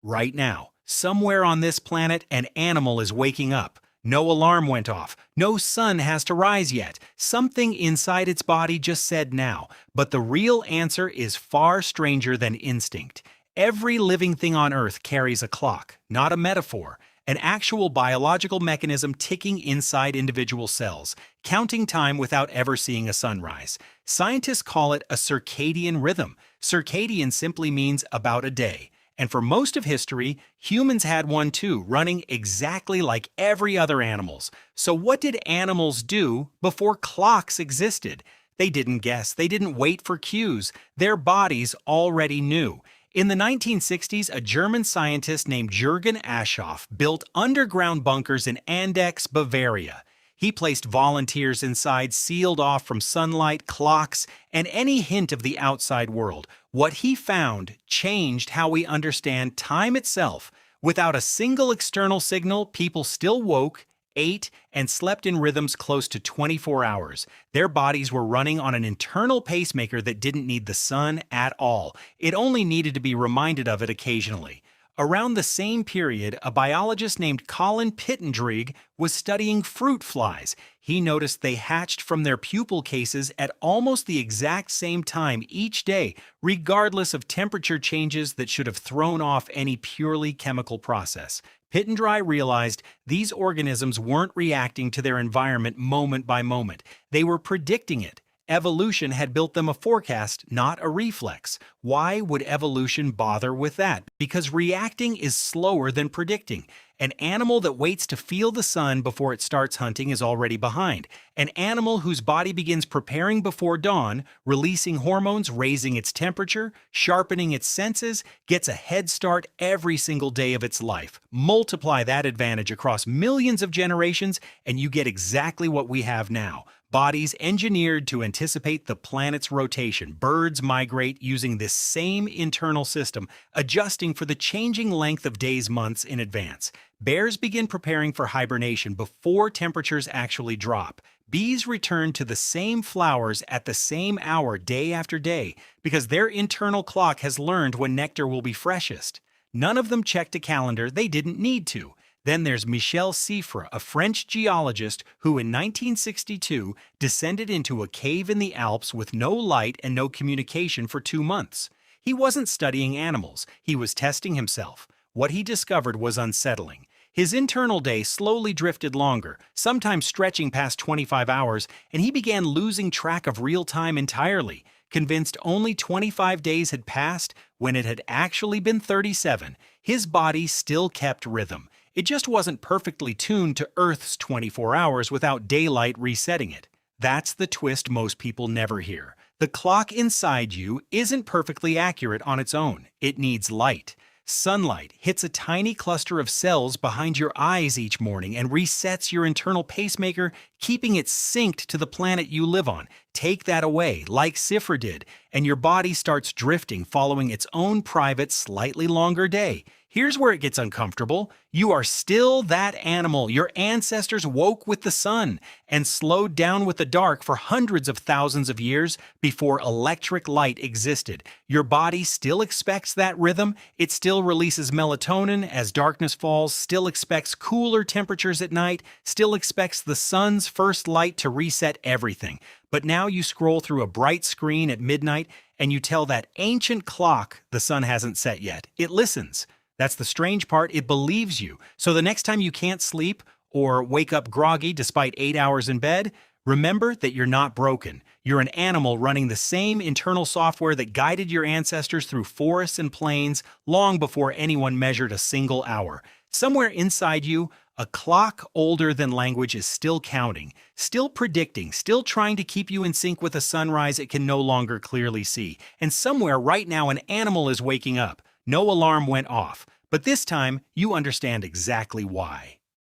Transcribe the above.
Right now, somewhere on this planet, an animal is waking up. No alarm went off. No sun has to rise yet. Something inside its body just said now. But the real answer is far stranger than instinct. Every living thing on Earth carries a clock, not a metaphor, an actual biological mechanism ticking inside individual cells, counting time without ever seeing a sunrise. Scientists call it a circadian rhythm. Circadian simply means about a day. And for most of history, humans had one too, running exactly like every other animal's. So what did animals do before clocks existed? They didn't guess, they didn't wait for cues. Their bodies already knew. In the 1960s, a German scientist named Jürgen Aschoff built underground bunkers in Andechs, Bavaria. He placed volunteers inside, sealed off from sunlight, clocks, and any hint of the outside world. What he found changed how we understand time itself. Without a single external signal, people still woke, ate, and slept in rhythms close to 24 hours. Their bodies were running on an internal pacemaker that didn't need the sun at all. It only needed to be reminded of it occasionally. Around the same period, a biologist named Colin Pittendrigh was studying fruit flies. He noticed they hatched from their pupal cases at almost the exact same time each day, regardless of temperature changes that should have thrown off any purely chemical process. Pittendrigh realized these organisms weren't reacting to their environment moment by moment. They were predicting it. Evolution had built them a forecast, not a reflex. Why would evolution bother with that? Because reacting is slower than predicting. An animal that waits to feel the sun before it starts hunting is already behind. An animal whose body begins preparing before dawn, releasing hormones, raising its temperature, sharpening its senses, gets a head start every single day of its life. Multiply that advantage across millions of generations, and you get exactly what we have now. Bodies engineered to anticipate the planet's rotation. Birds migrate using this same internal system, adjusting for the changing length of days, months in advance. Bears begin preparing for hibernation before temperatures actually drop. Bees return to the same flowers at the same hour day after day because their internal clock has learned when nectar will be freshest. None of them checked a calendar, they didn't need to. Then there's Michel Siffre, a French geologist who in 1962 descended into a cave in the Alps with no light and no communication for 2 months. He wasn't studying animals, he was testing himself. What he discovered was unsettling. His internal day slowly drifted longer, sometimes stretching past 25 hours, and he began losing track of real time entirely. Convinced only 25 days had passed when it had actually been 37, his body still kept rhythm. It just wasn't perfectly tuned to Earth's 24 hours without daylight resetting it. That's the twist most people never hear. The clock inside you isn't perfectly accurate on its own. It needs light. Sunlight hits a tiny cluster of cells behind your eyes each morning and resets your internal pacemaker, keeping it synced to the planet you live on. Take that away, like Siffre did, and your body starts drifting, following its own private, slightly longer day. Here's where it gets uncomfortable. You are still that animal. Your ancestors woke with the sun and slowed down with the dark for hundreds of thousands of years before electric light existed. Your body still expects that rhythm. It still releases melatonin as darkness falls, still expects cooler temperatures at night, still expects the sun's first light to reset everything. But now you scroll through a bright screen at midnight and you tell that ancient clock the sun hasn't set yet. It listens. That's the strange part, it believes you. So the next time you can't sleep or wake up groggy despite 8 hours in bed, remember that you're not broken. You're an animal running the same internal software that guided your ancestors through forests and plains long before anyone measured a single hour. Somewhere inside you, a clock older than language is still counting, still predicting, still trying to keep you in sync with a sunrise it can no longer clearly see. And somewhere right now an animal is waking up. No alarm went off, but this time you understand exactly why.